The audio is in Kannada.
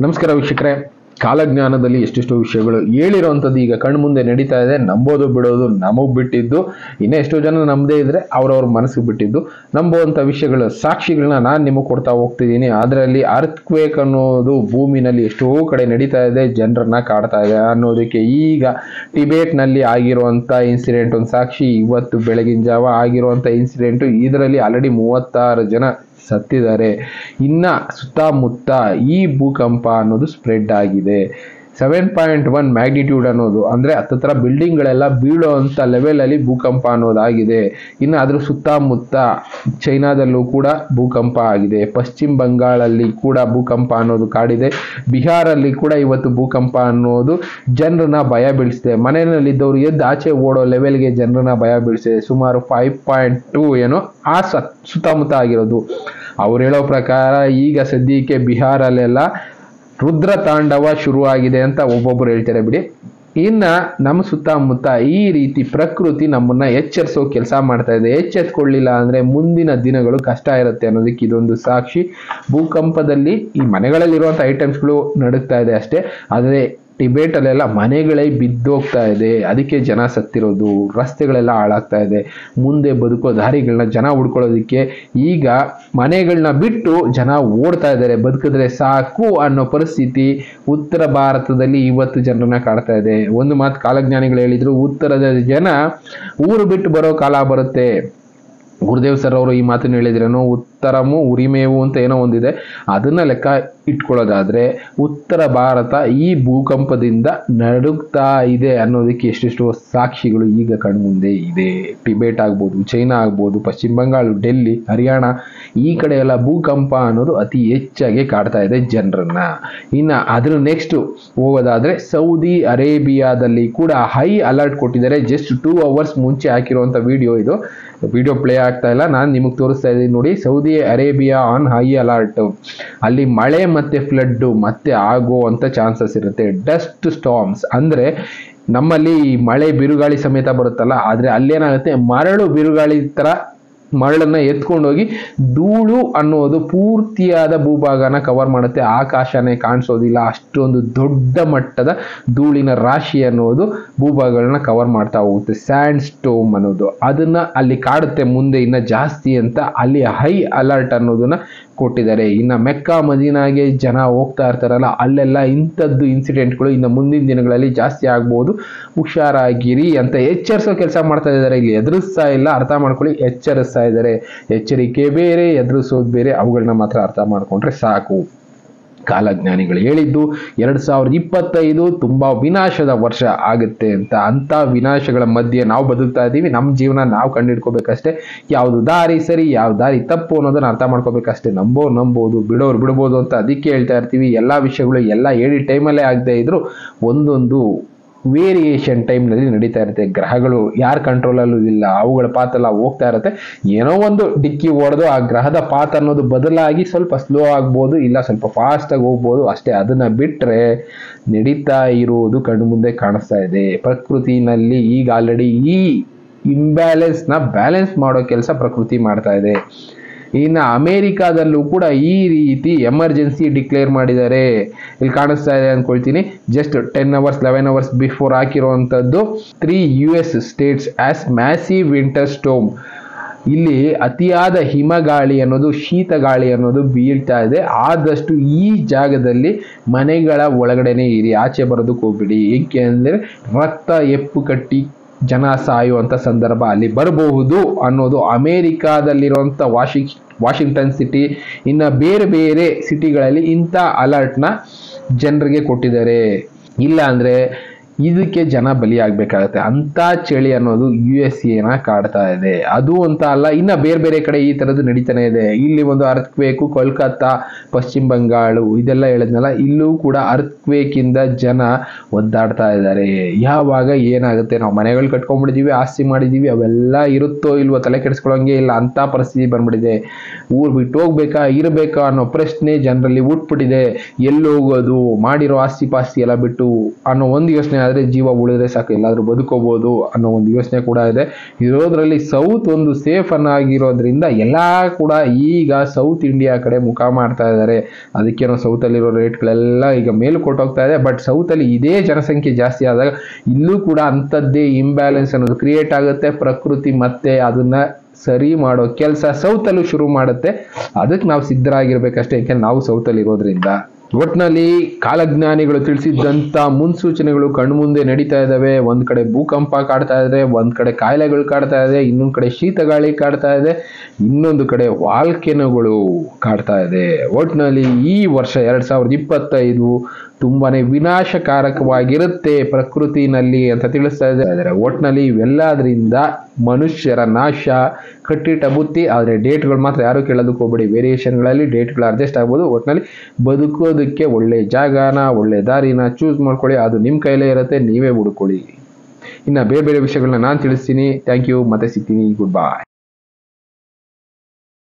ನಮಸ್ಕಾರ ವೀಕ್ಷಕರೇ. ಕಾಲಜ್ಞಾನದಲ್ಲಿ ಎಷ್ಟೆಷ್ಟೋ ವಿಷಯಗಳು ಹೇಳಿರೋವಂಥದ್ದು ಈಗ ಕಣ್ಣು ಮುಂದೆ ನಡೀತಾ ಇದೆ. ನಂಬೋದು ಬಿಡೋದು ನಮಗೆ ಬಿಟ್ಟಿದ್ದು, ಇನ್ನೂ ಎಷ್ಟೋ ಜನ ನಂಬದೇ ಇದ್ರೆ ಅವ್ರವ್ರ ಮನಸ್ಸಿಗೆ ಬಿಟ್ಟಿದ್ದು. ನಂಬುವಂಥ ವಿಷಯಗಳ ಸಾಕ್ಷಿಗಳನ್ನ ನಾನು ನಿಮಗೆ ಕೊಡ್ತಾ ಹೋಗ್ತಿದ್ದೀನಿ. ಅದರಲ್ಲಿ ಅರ್ಥಕ್ವೇಕ್ ಅನ್ನೋದು ಭೂಮಿನಲ್ಲಿ ಎಷ್ಟೋ ಕಡೆ ನಡೀತಾ ಇದೆ, ಜನರನ್ನ ಕಾಡ್ತಾ ಇದೆ ಅನ್ನೋದಕ್ಕೆ ಈಗ ಟಿಬೇಟ್ನಲ್ಲಿ ಆಗಿರುವಂಥ ಇನ್ಸಿಡೆಂಟ್ ಒಂದು ಸಾಕ್ಷಿ. ಇವತ್ತು ಬೆಳಗಿನ ಜಾವ ಆಗಿರುವಂಥ ಇನ್ಸಿಡೆಂಟು, ಇದರಲ್ಲಿ ಆಲ್ರೆಡಿ 36 ಜನ ಸತ್ತಿದ್ದಾರೆ. ಇನ್ನ ಸುತ್ತಮುತ್ತ ಈ ಭೂಕಂಪ ಅನ್ನೋದು ಸ್ಪ್ರೆಡ್ ಆಗಿದೆ. 7.1 ಮ್ಯಾಗ್ನಿಟ್ಯೂಡ್ ಅನ್ನೋದು ಅಂದ್ರೆ ಹತ್ತತ್ರ ಬಿಲ್ಡಿಂಗ್ಗಳೆಲ್ಲ ಬೀಳೋ ಅಂತ ಲೆವೆಲಲ್ಲಿ ಭೂಕಂಪ ಅನ್ನೋದಾಗಿದೆ. ಇನ್ನು ಅದ್ರ ಸುತ್ತಮುತ್ತ ಚೈನಾದಲ್ಲೂ ಕೂಡ ಭೂಕಂಪ ಆಗಿದೆ. ಪಶ್ಚಿಮ ಬಂಗಾಳಲ್ಲಿ ಕೂಡ ಭೂಕಂಪ ಅನ್ನೋದು ಕಾಡಿದೆ. ಬಿಹಾರಲ್ಲಿ ಕೂಡ ಇವತ್ತು ಭೂಕಂಪ ಅನ್ನೋದು ಜನರನ್ನ ಭಯ ಬೀಳಿಸಿದೆ. ಮನೆಯಲ್ಲಿದ್ದವರು ಎದ್ದು ಆಚೆ ಓಡೋ ಲೆವೆಲ್ಗೆ ಜನರನ್ನ ಭಯ ಬೀಳಿಸಿದೆ. ಸುಮಾರು 5.2 ಏನೋ ಆ ಸುತ್ತಮುತ್ತ ಆಗಿರೋದು. ಅವ್ರು ಹೇಳೋ ಪ್ರಕಾರ ಈಗ ಸದ್ಯಕ್ಕೆ ಬಿಹಾರಲ್ಲೆಲ್ಲ ರುದ್ರ ತಾಂಡವ ಶುರುವಾಗಿದೆ ಅಂತ ಒಬ್ಬೊಬ್ರು ಹೇಳ್ತಾರೆ ಬಿಡಿ. ಇನ್ನ ನಮ್ಮ ಸುತ್ತಮುತ್ತ ಈ ರೀತಿ ಪ್ರಕೃತಿ ನಮ್ಮನ್ನ ಎಚ್ಚರಿಸೋ ಕೆಲಸ ಮಾಡ್ತಾ ಇದೆ. ಎಚ್ಚೆತ್ಕೊಳ್ಳಿಲ್ಲ ಅಂದ್ರೆ ಮುಂದಿನ ದಿನಗಳು ಕಷ್ಟ ಇರುತ್ತೆ ಅನ್ನೋದಕ್ಕೆ ಇದೊಂದು ಸಾಕ್ಷಿ. ಭೂಕಂಪದಲ್ಲಿ ಈ ಮನೆಗಳಲ್ಲಿರುವಂಥ ಐಟಮ್ಸ್ಗಳು ನಡುಗ್ತಾ ಇದೆ ಅಷ್ಟೇ, ಆದರೆ ಟಿಬೇಟಲ್ಲೆಲ್ಲ ಮನೆಗಳೇ ಬಿದ್ದೋಗ್ತಾ ಇದೆ. ಅದಕ್ಕೆ ಜನ ಸತ್ತಿರೋದು, ರಸ್ತೆಗಳೆಲ್ಲ ಹಾಳಾಗ್ತಾ ಇದೆ. ಮುಂದೆ ಬದುಕೋ ದಾರಿಗಳನ್ನ ಜನ ಹುಡ್ಕೊಳ್ಳೋದಕ್ಕೆ ಈಗ ಮನೆಗಳನ್ನ ಬಿಟ್ಟು ಜನ ಓಡ್ತಾ ಇದ್ದಾರೆ. ಬದುಕಿದ್ರೆ ಸಾಕು ಅನ್ನೋ ಪರಿಸ್ಥಿತಿ ಉತ್ತರ ಭಾರತದಲ್ಲಿ ಇವತ್ತು ಜನರನ್ನ ಕಾಡ್ತಾ ಇದೆ. ಒಂದು ಮಾತು ಕಾಲಜ್ಞಾನಿಗಳು ಹೇಳಿದ್ರು, ಉತ್ತರದ ಜನ ಊರು ಬಿಟ್ಟು ಬರೋ ಕಾಲ ಬರುತ್ತೆ. ಗುರುದೇವ್ ಸರ್ ಅವರು ಈ ಮಾತನ್ನು ಹೇಳಿದ್ರೇನೋ, ಉತ್ತರಮು ಉರಿಮೇವು ಅಂತ ಏನೋ ಒಂದಿದೆ, ಅದನ್ನ ಲೆಕ್ಕ ಇಟ್ಕೊಳ್ಳೋದಾದ್ರೆ ಉತ್ತರ ಭಾರತ ಈ ಭೂಕಂಪದಿಂದ ನಡುಗ್ತಾ ಇದೆ ಅನ್ನೋದಕ್ಕೆ ಎಷ್ಟೆಷ್ಟೋ ಸಾಕ್ಷಿಗಳು ಈಗ ಕಣ್ಮುಂದೆ ಇದೆ. ಟಿಬೇಟ್ ಆಗ್ಬೋದು, ಚೈನಾ ಆಗ್ಬೋದು, ಪಶ್ಚಿಮ ಬಂಗಾಳ, ಡೆಲ್ಲಿ, ಹರಿಯಾಣ ಈ ಕಡೆ ಎಲ್ಲ ಭೂಕಂಪ ಅನ್ನೋದು ಅತಿ ಹೆಚ್ಚಾಗಿ ಕಾಡ್ತಾ ಇದೆ ಜನರನ್ನ. ಇನ್ನು ಅದ್ರ ನೆಕ್ಸ್ಟ್ ಹೋಗೋದಾದ್ರೆ ಸೌದಿ ಅರೇಬಿಯಾದಲ್ಲಿ ಕೂಡ ಹೈ ಅಲರ್ಟ್ ಕೊಟ್ಟಿದ್ದಾರೆ. ಜಸ್ಟ್ 2 hours ಮುಂಚೆ ಹಾಕಿರುವಂತ ವಿಡಿಯೋ ಪ್ಲೇ ಆಗ್ತಾ ಇಲ್ಲ, ನಾನು ನಿಮಗೆ ತೋರಿಸ್ತಾ ಇದ್ದೀನಿ ನೋಡಿ. Saudi Arabia on high alert. ಅಲ್ಲಿ ಮಳೆ ಮತ್ತೆ ಫ್ಲಡ್ ಮತ್ತೆ ಆಗುವಂತ ಚಾನ್ಸಸ್ ಇರುತ್ತೆ. ಡಸ್ಟ್ ಸ್ಟಾರ್ಮ್ಸ್ ಅಂದ್ರೆ ನಮ್ಮಲ್ಲಿ ಮಳೆ ಬಿರುಗಾಳಿ ಸಮೇತ ಬರುತ್ತಲ್ಲ, ಆದ್ರೆ ಅಲ್ಲೇನಾಗುತ್ತೆ, ಮರಳು ಬಿರುಗಾಳಿ ತರ ಮರಳನ್ನ ಎತ್ಕೊಂಡೋಗಿ ಧೂಳು ಅನ್ನೋದು ಪೂರ್ತಿಯಾದ ಭೂಭಾಗನ ಕವರ್ ಮಾಡುತ್ತೆ. ಆಕಾಶನೇ ಕಾಣಿಸೋದಿಲ್ಲ, ಅಷ್ಟೊಂದು ದೊಡ್ಡ ಮಟ್ಟದ ಧೂಳಿನ ರಾಶಿ ಅನ್ನೋದು ಭೂಭಾಗಗಳನ್ನ ಕವರ್ ಮಾಡ್ತಾ ಹೋಗುತ್ತೆ. ಸ್ಯಾಂಡ್ ಸ್ಟೋಮ್ ಅನ್ನೋದು ಅದನ್ನ ಅಲ್ಲಿ ಕಾಡುತ್ತೆ ಮುಂದೆ ಇನ್ನ ಜಾಸ್ತಿ ಅಂತ ಅಲ್ಲಿ ಹೈ ಅಲರ್ಟ್ ಅನ್ನೋದನ್ನ ಕೊಟ್ಟಿದ್ದಾರೆ. ಇನ್ನು ಮೆಕ್ಕಾ ಮದೀನಾಗೆ ಜನ ಹೋಗ್ತಾ ಇರ್ತಾರಲ್ಲ, ಅಲ್ಲೆಲ್ಲ ಇಂಥದ್ದು ಇನ್ಸಿಡೆಂಟ್ಗಳು ಇನ್ನು ಮುಂದಿನ ದಿನಗಳಲ್ಲಿ ಜಾಸ್ತಿ ಆಗ್ಬೋದು, ಹುಷಾರಾಗಿರಿ ಅಂತ ಎಚ್ಚರಿಸೋ ಕೆಲಸ ಮಾಡ್ತಾ ಇದ್ದಾರೆ. ಇಲ್ಲಿ ಎದುರಿಸ್ತಾ ಇಲ್ಲ, ಅರ್ಥ ಮಾಡ್ಕೊಳ್ಳಿ, ಎಚ್ಚರಿಸ್ತಾ ಇದ್ದಾರೆ. ಎಚ್ಚರಿಕೆ ಬೇರೆ, ಎದುರಿಸೋದು ಬೇರೆ. ಅವುಗಳನ್ನ ಮಾತ್ರ ಅರ್ಥ ಮಾಡ್ಕೊಂಡ್ರೆ ಸಾಕು. ಕಾಲಜ್ಞಾನಿಗಳು ಹೇಳಿದ್ದು 2025 ತುಂಬಾ ವಿನಾಶದ ವರ್ಷ ಆಗುತ್ತೆ ಅಂತ ವಿನಾಶಗಳ ಮಧ್ಯೆ ನಾವು ಬದುಕ್ತಾ ಇದ್ದೀವಿ. ನಮ್ಮ ಜೀವನ ನಾವು ಕಂಡಿಡ್ಕೋಬೇಕಷ್ಟೇ. ಯಾವುದು ದಾರಿ ಸರಿ, ಯಾವ ದಾರಿ ತಪ್ಪು ಅನ್ನೋದನ್ನ ಅರ್ಥ ಮಾಡ್ಕೋಬೇಕಷ್ಟೇ. ನಂಬೋದು, ಬಿಡೋರು ಬಿಡ್ಬೋದು ಅಂತ ಅದಕ್ಕೆ ಹೇಳ್ತಾ ಇರ್ತೀವಿ. ಎಲ್ಲಾ ವಿಷಯಗಳು ಎಲ್ಲ ಹೇಳಿ ಟೈಮಲ್ಲೇ ಆಗದೆ ಇದ್ರು ಒಂದೊಂದು ವೇರಿಯೇಷನ್ ಟೈಮ್ನಲ್ಲಿ ನಡೀತಾ ಇರುತ್ತೆ. ಗ್ರಹಗಳು ಯಾರ ಕಂಟ್ರೋಲಲ್ಲೂ ಇಲ್ಲ, ಅವುಗಳ ಪಾತ್ ಎಲ್ಲ ಹೋಗ್ತಾ ಇರುತ್ತೆ. ಏನೋ ಒಂದು ಡಿಕ್ಕಿ ಹೊಡೆದು ಆ ಗ್ರಹದ ಪಾತ್ ಅನ್ನೋದು ಬದಲಾಗಿ ಸ್ವಲ್ಪ ಸ್ಲೋ ಆಗ್ಬೋದು, ಇಲ್ಲ ಸ್ವಲ್ಪ ಫಾಸ್ಟ್ ಆಗಿ ಹೋಗ್ಬೋದು ಅಷ್ಟೇ. ಅದನ್ನ ಬಿಟ್ರೆ ನಡೀತಾ ಇರುವುದು ಕಣ್ಣು ಮುಂದೆ ಕಾಣಿಸ್ತಾ ಇದೆ. ಪ್ರಕೃತಿನಲ್ಲಿ ಈಗ ಆಲ್ರೆಡಿ ಈ ಇಂಬ್ಯಾಲೆನ್ಸ್ ನ ಬ್ಯಾಲೆನ್ಸ್ ಮಾಡೋ ಕೆಲಸ ಪ್ರಕೃತಿ ಮಾಡ್ತಾ ಇದೆ. ಇನ್ನು ಅಮೆರಿಕಾದಲ್ಲೂ ಕೂಡ ಈ ರೀತಿ ಎಮರ್ಜೆನ್ಸಿ ಡಿಕ್ಲೇರ್ ಮಾಡಿದ್ದಾರೆ. ಇಲ್ಲಿ ಕಾಣಿಸ್ತಾ ಇದೆ ಅನ್ಕೊಳ್ತೀನಿ. ಜಸ್ಟ್ 10 hours 11 hours ಬಿಫೋರ್ ಹಾಕಿರುವಂತದ್ದು 3 US states as massive winter storm. ಇಲ್ಲಿ ಅತಿಯಾದ ಹಿಮಗಾಳಿ ಅನ್ನೋದು, ಶೀತ ಗಾಳಿ ಅನ್ನೋದು ಬೀಳ್ತಾ ಇದೆ. ಆದಷ್ಟು ಈ ಜಾಗದಲ್ಲಿ ಮನೆಗಳ ಒಳಗಡೆನೆ ಇರಿ, ಆಚೆ ಬರೋದಕ್ಕೆ ಹೋಗ್ಬಿಡಿ. ಏಕೆ ಅಂದ್ರೆ ರಕ್ತ ಎಪ್ಪು ಕಟ್ಟಿ ಜನ ಸಾಯುವಂತ ಸಂದರ್ಭ ಅಲ್ಲಿ ಬರಬಹುದು ಅನ್ನೋದು ಅಮೆರಿಕಾದಲ್ಲಿರುವಂತ ವಾಷಿಂಗ್ಟನ್ ಸಿಟಿ, ಇನ್ನ ಬೇರೆ ಬೇರೆ ಸಿಟಿಗಳಲ್ಲಿ ಇಂಥ ಅಲರ್ಟ್ನ ಜನರಿಗೆ ಕೊಟ್ಟಿದ್ದಾರೆ. ಇಲ್ಲ ಅಂದ್ರೆ ಇದಕ್ಕೆ ಜನ ಬಲಿಯಾಗಬೇಕಾಗತ್ತೆ. ಅಂತ ಚಳಿ ಅನ್ನೋದು USA ಕಾಡ್ತಾ ಇದೆ. ಅದು ಅಂತ ಅಲ್ಲ, ಇನ್ನ ಬೇರೆ ಬೇರೆ ಕಡೆ ಈ ತರದ್ದು ನಡೀತಾನೆ ಇದೆ. ಇಲ್ಲಿ ಒಂದು ಅರ್ಥಕ್ವೇಕು, ಕೋಲ್ಕತ್ತಾ, ಪಶ್ಚಿಮ ಬಂಗಾಳ ಇದೆಲ್ಲ ಹೇಳಿದ್ನಲ್ಲ, ಇಲ್ಲೂ ಕೂಡ ಅರ್ಥಕ್ವೇಕ್ ಇಂದ ಜನ ಒದ್ದಾಡ್ತಾ ಇದ್ದಾರೆ. ಯಾವಾಗ ಏನಾಗುತ್ತೆ, ನಾವು ಮನೆಗಳು ಕಟ್ಕೊಂಡ್ಬಿಟ್ಟಿದೀವಿ, ಆಸ್ತಿ ಮಾಡಿದೀವಿ, ಅವೆಲ್ಲ ಇರುತ್ತೋ ಇಲ್ವೋ ತಲೆ ಕೆಡಿಸ್ಕೊಳ್ಳೋಂಗೆ ಇಲ್ಲ ಅಂತ ಪರಿಸ್ಥಿತಿ ಬಂದ್ಬಿಟ್ಟಿದೆ. ಊರ್ ಬಿಟ್ಟು ಹೋಗ್ಬೇಕಾ ಇರಬೇಕಾ ಅನ್ನೋ ಪ್ರಶ್ನೆ ಜನರಲ್ಲಿ ಹುಟ್ಬಿಟ್ಟಿದೆ. ಎಲ್ಲಿ ಹೋಗೋದು, ಮಾಡಿರೋ ಆಸ್ತಿ ಪಾಸ್ತಿ ಎಲ್ಲ ಬಿಟ್ಟು ಅನ್ನೋ ಒಂದು ಯೋಚನೆ ಆದರೆ ಜೀವ ಉಳಿದ್ರೆ ಸಾಕು, ಎಲ್ಲಾದ್ರೂ ಬದುಕೋಬಹುದು ಅನ್ನೋ ಒಂದು ಯೋಚನೆ ಕೂಡ ಇದೆ. ಇರೋದ್ರಲ್ಲಿ ಸೌತ್ ಒಂದು ಸೇಫ್ ಆಗಿರೋದ್ರಿಂದ ಎಲ್ಲ ಕೂಡ ಈಗ ಸೌತ್ ಇಂಡಿಯಾ ಕಡೆ ಮುಖ ಮಾಡ್ತಾ ಇದ್ದಾರೆ. ಅದಕ್ಕೇನೋ ಸೌತ್ ಅಲ್ಲಿರೋ ರೇಟ್ಗಳೆಲ್ಲ ಈಗ ಮೇಲು ಕೊಟ್ಟೋಗ್ತಾ ಇದೆ. ಬಟ್ ಸೌತ್ ಅಲ್ಲಿ ಇದೇ ಜನಸಂಖ್ಯೆ ಜಾಸ್ತಿ ಆದಾಗ ಇಲ್ಲೂ ಕೂಡ ಅಂಥದ್ದೇ ಇಂಬ್ಯಾಲೆನ್ಸ್ ಅನ್ನೋದು ಕ್ರಿಯೇಟ್ ಆಗುತ್ತೆ. ಪ್ರಕೃತಿ ಮತ್ತೆ ಅದನ್ನ ಸರಿ ಮಾಡೋ ಕೆಲಸ ಸೌತ್ ಅಲ್ಲೂ ಶುರು ಮಾಡುತ್ತೆ. ಅದಕ್ಕೆ ನಾವು ಸಿದ್ಧರಾಗಿರ್ಬೇಕಷ್ಟೇ, ಯಾಕೆಂದ್ರೆ ನಾವು ಸೌತ್ ಅಲ್ಲಿ ಇರೋದ್ರಿಂದ. ಒಟ್ನಲ್ಲಿ ಕಾಲಜ್ಞಾನಿಗಳು ತಿಳಿಸಿದ್ದಂತ ಮುನ್ಸೂಚನೆಗಳು ಕಣ್ಮುಂದೆ ನಡೀತಾ ಇದಾವೆ. ಒಂದ್ ಕಡೆ ಭೂಕಂಪ ಕಾಡ್ತಾ ಇದೆ, ಒಂದ್ ಕಡೆ ಕಾಯಿಲೆಗಳು ಕಾಡ್ತಾ ಇದೆ, ಇನ್ನೊಂದ್ ಕಡೆ ಶೀತಗಾಳಿ ಕಾಡ್ತಾ ಇದೆ, ಇನ್ನೊಂದು ಕಡೆ ವಾಲ್ಕೆನೋಗಳು ಕಾಡ್ತಾ ಇದೆ. ಒಟ್ನಲ್ಲಿ ಈ ವರ್ಷ 2025 ತುಂಬಾನೇ ವಿನಾಶಕಾರಕವಾಗಿರುತ್ತೆ ಪ್ರಕೃತಿನಲ್ಲಿ ಅಂತ ತಿಳಿಸ್ತಾ ಇದ್ದಾರೆ. ಒಟ್ನಲ್ಲಿ ಇವೆಲ್ಲದ್ರಿಂದ ಮನುಷ್ಯರ ನಾಶ ಕಟ್ಟಿಟ್ಟ ಬುತ್ತಿ. ಆದ್ರೆ ಡೇಟ್ಗಳು ಮಾತ್ರ ಯಾರು ಕೇಳೋದಕ್ಕೆ ಹೋಗ್ಬೇಡಿ. ವೇರಿಯೇಷನ್ಗಳಲ್ಲಿ ಡೇಟ್ಗಳು ಅಡ್ಜಸ್ಟ್ ಆಗ್ಬೋದು. ಒಟ್ನಲ್ಲಿ ಬದುಕೋದಕ್ಕೆ ಒಳ್ಳೆ ಜಾಗನ, ಒಳ್ಳೆ ದಾರಿನ ಚೂಸ್ ಮಾಡ್ಕೊಳ್ಳಿ. ಅದು ನಿಮ್ಮ ಕೈಲೇ ಇರುತ್ತೆ, ನೀವೇ ಹುಡ್ಕೊಳ್ಳಿ. ಇನ್ನು ಬೇರೆ ಬೇರೆ ವಿಷಯಗಳನ್ನ ನಾನು ತಿಳಿಸ್ತೀನಿ. Thank you. ಮತ್ತೆ ಸಿಗ್ತೀನಿ. Good bye.